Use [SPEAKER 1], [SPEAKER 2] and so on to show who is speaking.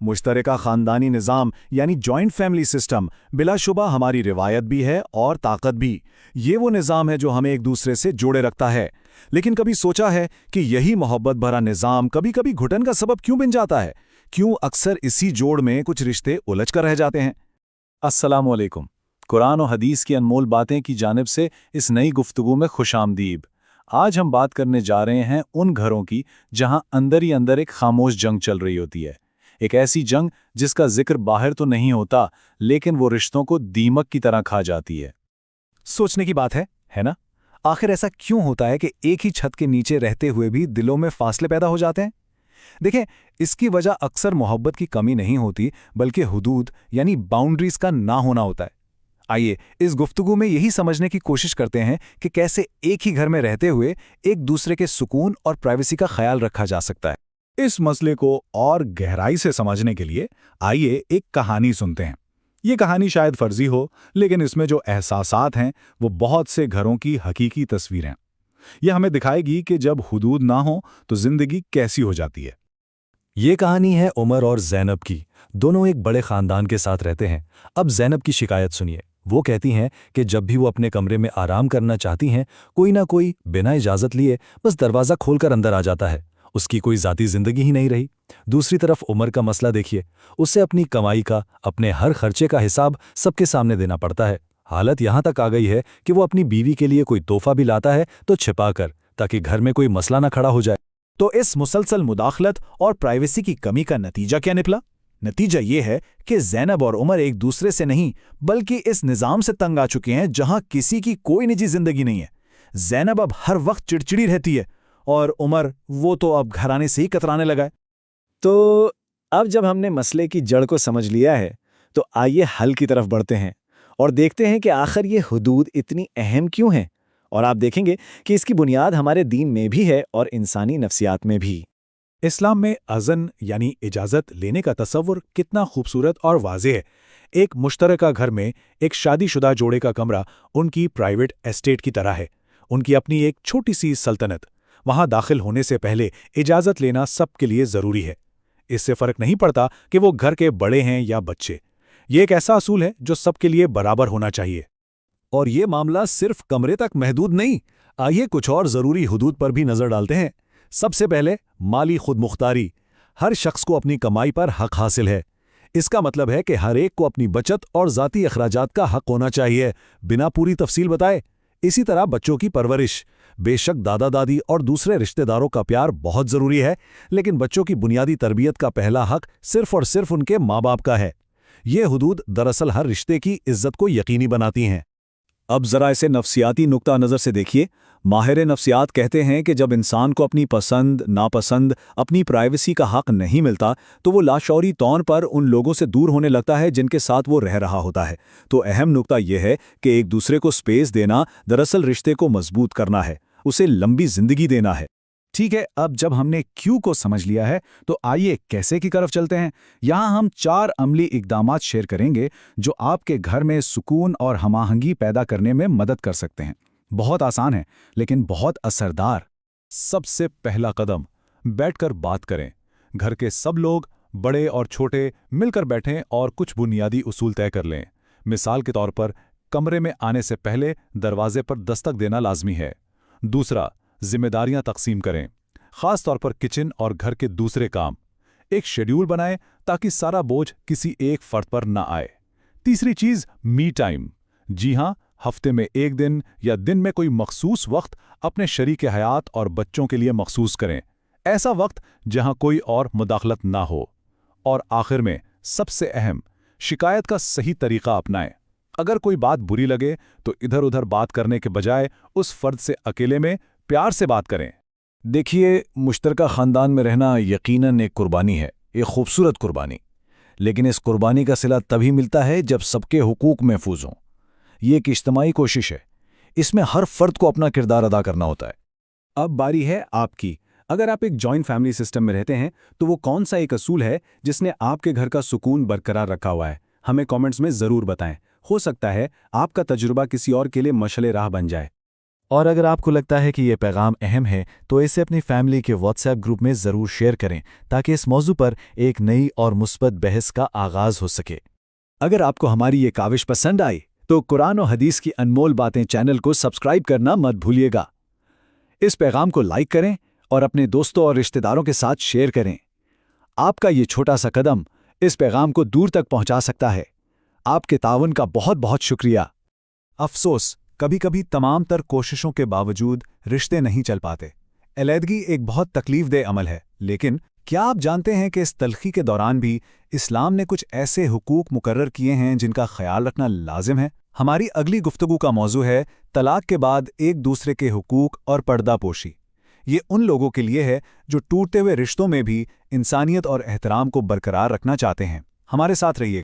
[SPEAKER 1] मुश्तरका ख़ानदानी निज़ाम यानी joint family system बिलाशुबा हमारी रिवायत भी है और ताकत भी। ये वो निज़ाम है जो हमें एक दूसरे से जोड़े रखता है। लेकिन कभी सोचा है कि यही मोहब्बत भरा निज़ाम कभी कभी घुटन का सबब क्यों बन जाता है? क्यों अक्सर इसी जोड़ में कुछ रिश्ते उलझ कर रह जाते हैं?
[SPEAKER 2] अस्सलाम वालेकुम। कुरान और हदीस की अनमोल बातें की जानिब से इस नई गुफ्तगू में खुशामदीद। आज हम बात करने जा रहे हैं उन घरों की जहां अंदर ही अंदर एक खामोश जंग चल रही होती है। एक ऐसी जंग जिसका जिक्र बाहर तो नहीं होता, लेकिन वो रिश्तों को दीमक की तरह खा जाती है।
[SPEAKER 1] सोचने की बात है ना? आखिर ऐसा क्यों होता है कि एक ही छत के नीचे रहते हुए भी दिलों में फासले पैदा हो जाते हैं? देखें, इसकी वजह अक्सर मोहब्बत की कमी नहीं होती, बल्कि हुदूद यानी बाउंड्रीज का ना होना होता है। आइए इस गुफ्तगू में यही समझने की कोशिश करते हैं कि कैसे एक ही घर में रहते हुए एक दूसरे के सुकून और प्राइवेसी का ख्याल रखा जा सकता है।
[SPEAKER 2] इस मसले को और गहराई से समझने के लिए आइए एक कहानी सुनते हैं। ये कहानी शायद फर्जी हो, लेकिन इसमें जो एहसासात हैं वो बहुत से घरों की हकीकी तस्वीर हैं। यह हमें दिखाएगी कि जब हुदूद ना हो तो जिंदगी कैसी हो जाती है।
[SPEAKER 3] ये कहानी है उमर और ज़ैनब की। दोनों एक बड़े खानदान के साथ रहते हैं। अब ज़ैनब की शिकायत सुनिए। वो कहती हैं कि जब भी वो अपने कमरे में आराम करना चाहती हैं, कोई ना कोई बिना इजाज़त लिए बस दरवाज़ा खोलकर अंदर आ जाता है। उसकी कोई ज़ाती ज़िंदगी ही नहीं रही। दूसरी तरफ उमर का मसला देखिए। उसे अपनी कमाई का, अपने हर खर्चे का हिसाब सबके सामने देना पड़ता है। हालत यहाँ तक आ गई है कि वो अपनी बीवी के लिए कोई तोहफा भी लाता है तो छिपा कर, ताकि घर में कोई मसला ना खड़ा हो जाए।
[SPEAKER 1] तो इस मुसलसल मुदाखलत और प्राइवेसी की कमी का नतीजा क्या निकला? नतीजा ये है कि ज़ैनब और उमर एक दूसरे से नहीं, बल्कि इस निज़ाम से तंग आ चुके हैं जहां किसी की कोई निजी जिंदगी नहीं है। ज़ैनब अब हर वक्त चिड़चिड़ी रहती है और उमर वो तो अब घराने से ही कतराने लगा है।
[SPEAKER 4] तो अब जब हमने मसले की जड़ को समझ लिया है, तो आइए हल की तरफ बढ़ते हैं और देखते हैं कि आखिर ये हुदूद इतनी अहम क्यों हैं। और आप देखेंगे कि इसकी बुनियाद हमारे दीन में भी है और इंसानी नफ्सियात में भी।
[SPEAKER 2] इस्लाम में अज़न यानी इजाज़त लेने का तसव्वुर कितना खूबसूरत और वाज़ेह है। एक मुश्तरका घर में एक शादीशुदा जोड़े का कमरा उनकी प्राइवेट एस्टेट की तरह है, उनकी अपनी एक छोटी सी सल्तनत। वहां दाखिल होने से पहले इजाज़त लेना सबके लिए ज़रूरी है। इससे फ़र्क नहीं पड़ता कि वो घर के बड़े हैं या बच्चे। ये एक ऐसा असूल है जो सबके लिए बराबर होना चाहिए।
[SPEAKER 3] और ये मामला सिर्फ कमरे तक महदूद नहीं। आइए कुछ और ज़रूरी हुदूद पर भी नज़र डालते हैं। सबसे पहले माली खुदमुख्तारी। हर शख्स को अपनी कमाई पर हक हासिल है। इसका मतलब है कि हर एक को अपनी बचत और ज़ाती अखराजात का हक होना चाहिए, बिना पूरी तफसील बताए। इसी तरह बच्चों की परवरिश। बेशक दादा दादी और दूसरे रिश्तेदारों का प्यार बहुत ज़रूरी है, लेकिन बच्चों की बुनियादी तरबियत का पहला हक सिर्फ और सिर्फ उनके माँ बाप का है। ये हुदूद दरअसल हर रिश्ते की इज्जत को यकीनी बनाती हैं।
[SPEAKER 2] अब ज़रा इसे नफ्सियाती नुक्ता नज़र से देखिए। माहिर नफ्सियात कहते हैं कि जब इंसान को अपनी पसंद, नापसंद, अपनी प्राइवेसी का हक नहीं मिलता, तो वो लाशौरी तौर पर उन लोगों से दूर होने लगता है जिनके साथ वो रह रहा होता है। तो अहम नुक्ता यह है कि एक दूसरे को स्पेस देना दरअसल रिश्ते को मजबूत करना है, उसे लंबी जिंदगी देना है।
[SPEAKER 1] ठीक है, अब जब हमने क्यों को समझ लिया है, तो आइए कैसे की तरफ चलते हैं। यहाँ हम 4 अमली इकदामात शेयर करेंगे जो आपके घर में सुकून और हमाहंगी पैदा करने में मदद कर सकते हैं। बहुत आसान है, लेकिन बहुत असरदार।
[SPEAKER 2] सबसे पहला कदम, बैठकर बात करें। घर के सब लोग, बड़े और छोटे, मिलकर बैठें और कुछ बुनियादी उसूल तय कर लें। मिसाल के तौर पर, कमरे में आने से पहले दरवाजे पर दस्तक देना लाजमी है। दूसरा, जिम्मेदारियां तकसीम करें, खास तौर पर किचन और घर के दूसरे काम। एक शेड्यूल बनाएं ताकि सारा बोझ किसी एक फर्द पर ना आए। तीसरी चीज, मी टाइम। जी हां, हफ्ते में एक दिन या दिन में कोई मखसूस वक्त अपने शरीके हयात और बच्चों के लिए मखसूस करें। ऐसा वक्त जहां कोई और मुदाखलत ना हो। और आखिर में सबसे अहम, शिकायत का सही तरीका अपनाएं। अगर कोई बात बुरी लगे तो इधर उधर बात करने के बजाय उस फर्द से अकेले में प्यार से बात करें।
[SPEAKER 3] देखिए, मुश्तरका ख़ानदान में रहना यकीनन एक कुर्बानी है, एक खूबसूरत कुर्बानी। लेकिन इस कुर्बानी का सिला तभी मिलता है जब सबके हुकूक महफूज हों। ये एक इज्तिमाई कोशिश है। इसमें हर फर्द को अपना किरदार अदा करना होता है।
[SPEAKER 1] अब बारी है आपकी। अगर आप एक जॉइंट फैमिली सिस्टम में रहते हैं, तो वो कौन सा एक असूल है जिसने आपके घर का सुकून बरकरार रखा हुआ है? हमें कमेंट्स में ज़रूर बताएं। हो सकता है आपका तजुर्बा किसी और के लिए मशले राह बन जाए।
[SPEAKER 4] اور اگر آپ کو لگتا ہے کہ یہ پیغام اہم ہے تو اسے اپنی فیملی کے واٹس ایپ گروپ میں ضرور شیئر کریں تاکہ اس موضوع پر ایک نئی اور مثبت بحث کا آغاز ہو سکے۔ اگر آپ کو ہماری یہ کاوش پسند آئی تو قرآن و حدیث کی انمول باتیں چینل کو سبسکرائب کرنا مت بھولیے گا۔ اس پیغام کو لائک کریں اور اپنے دوستوں اور رشتہ داروں کے ساتھ شیئر کریں۔ آپ کا یہ چھوٹا سا قدم اس پیغام کو دور تک پہنچا سکتا ہے۔ آپ کے تعاون کا بہت بہت شکریہ۔
[SPEAKER 2] افسوس، کبھی کبھی تمام تر کوششوں کے باوجود رشتے نہیں چل پاتے۔ علیحدگی ایک بہت تکلیف دہ عمل ہے، لیکن کیا آپ جانتے ہیں کہ اس تلخی کے دوران بھی اسلام نے کچھ ایسے حقوق مقرر کیے ہیں جن کا خیال رکھنا لازم ہے؟ ہماری اگلی گفتگو کا موضوع ہے طلاق کے بعد ایک دوسرے کے حقوق اور پردہ پوشی۔ یہ ان لوگوں کے لیے ہے جو ٹوٹتے ہوئے رشتوں میں بھی انسانیت اور احترام کو برقرار رکھنا چاہتے ہیں۔ ہمارے ساتھ رہیے۔